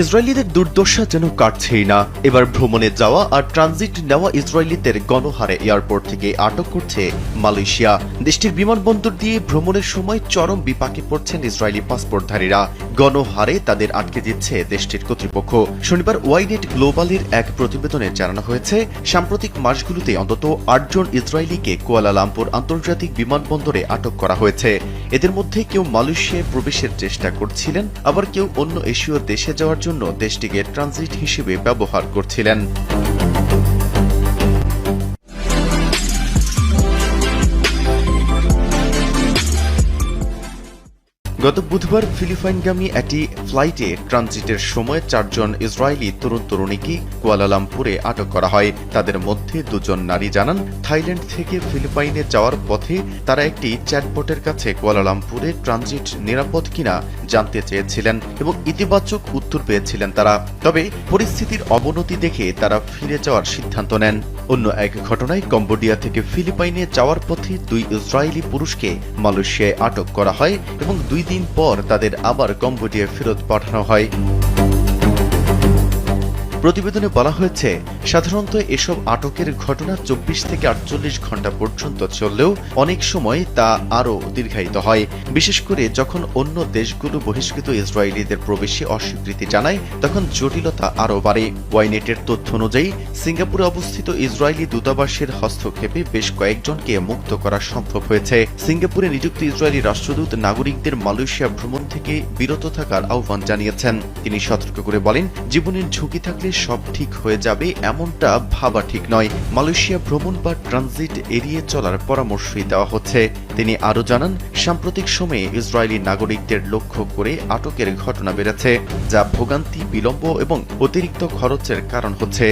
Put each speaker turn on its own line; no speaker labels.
ইসরায়েলিদের দুর্দশা যেন কাটছেই না। এবার ভ্রমণে যাওয়া আর ট্রানজিট নেওয়া ইসরায়েলিদের গণহারে এয়ারপোর্ট থেকে আটক করছে মালয়েশিয়া। দেশটির বিমানবন্দর দিয়ে ভ্রমণের সময় চরম বিপাকে পড়ছেন ইসরায়েলি পাসপোর্টধারীরা। গণহারে তাদের আটকে দিচ্ছে দেশটির কর্তৃপক্ষ। শনিবার ওয়াইনেট গ্লোবালের এক প্রতিবেদনে জানানো হয়েছে, সাম্প্রতিক মাসগুলোতে অন্তত ৮ জন ইসরায়েলিকে কুয়ালালামপুর আন্তর্জাতিক বিমানবন্দরে আটক করা হয়েছে। এদের মধ্যে কেউ মালয়েশিয়ায় প্রবেশের চেষ্টা করছিলেন, আবার কেউ অন্য এশীয় দেশে যাওয়ার জন্য দেশটিকে ট্রানজিট হিসেবে ব্যবহার করছিলেন। গত বুধবার ফিলিপাইনগামী একটি ফ্লাইটে ট্রানজিটের সময় ৪ জন ইসরায়েলি তরুণ তরুণীকে কুয়ালালামপুরে আটক করা হয়। তাদের মধ্যে ২ জন নারী জানান, থাইল্যান্ড থেকে ফিলিপাইনে যাওয়ার পথে তারা একটি চ্যাটবটের কাছে কুয়ালালামপুরে ট্রানজিট নিরাপদ কিনা জানতে চেয়েছিলেন এবং ইতিবাচক উত্তর পেয়েছিলেন তারা। তবে পরিস্থিতির অবনতি দেখে তারা ফিরে যাওয়ার সিদ্ধান্ত নেন। অন্য এক ঘটনায় কম্বোডিয়া থেকে ফিলিপাইনে যাওয়ার পথে ২ ইসরায়েলি পুরুষকে মালয়েশিয়ায় আটক করা হয় এবং ২ দিন পর তাদের আবার কম্বোডিয়ায় ফেরত পাঠানো হয়। প্রতিবেদনে বলা হয়েছে, সাধারণত এসব আটকের ঘটনা ২৪ থেকে ৪৮ ঘণ্টা পর্যন্ত চললেও অনেক সময় তা আরও দীর্ঘায়িত হয়, বিশেষ করে যখন অন্য দেশগুলো বহিষ্কৃত ইসরায়েলিদের প্রবেশে অস্বীকৃতি জানায়, তখন জটিলতা আরও বাড়ে। ওয়াইনেটের তথ্য অনুযায়ী সিঙ্গাপুরে অবস্থিত ইসরায়েলি দূতাবাসের হস্তক্ষেপে বেশ কয়েকজনকে মুক্ত করা সম্ভব হয়েছে। সিঙ্গাপুরে নিযুক্ত ইসরায়েলি রাষ্ট্রদূত নাগরিকদের মালয়েশিয়া ভ্রমণ থেকে বিরত থাকার আহ্বান জানিয়েছেন। তিনি সতর্ক করে বলেন, জীবনের ঝুঁকি থাকলে সব ঠিক হয়ে যাবে এমনটা ভাবা ঠিক নয়। মালয়েশিয়া ভ্রমণ বা ট্রানজিট এড়িয়ে চলার পরামর্শই দেওয়া হচ্ছে। তিনি আরও জানান, সাম্প্রতিক সময়ে ইসরায়েলি নাগরিকদের লক্ষ্য করে আটকের ঘটনা বেড়েছে, যা ভোগান্তি, বিলম্ব এবং অতিরিক্ত খরচের কারণ হচ্ছে।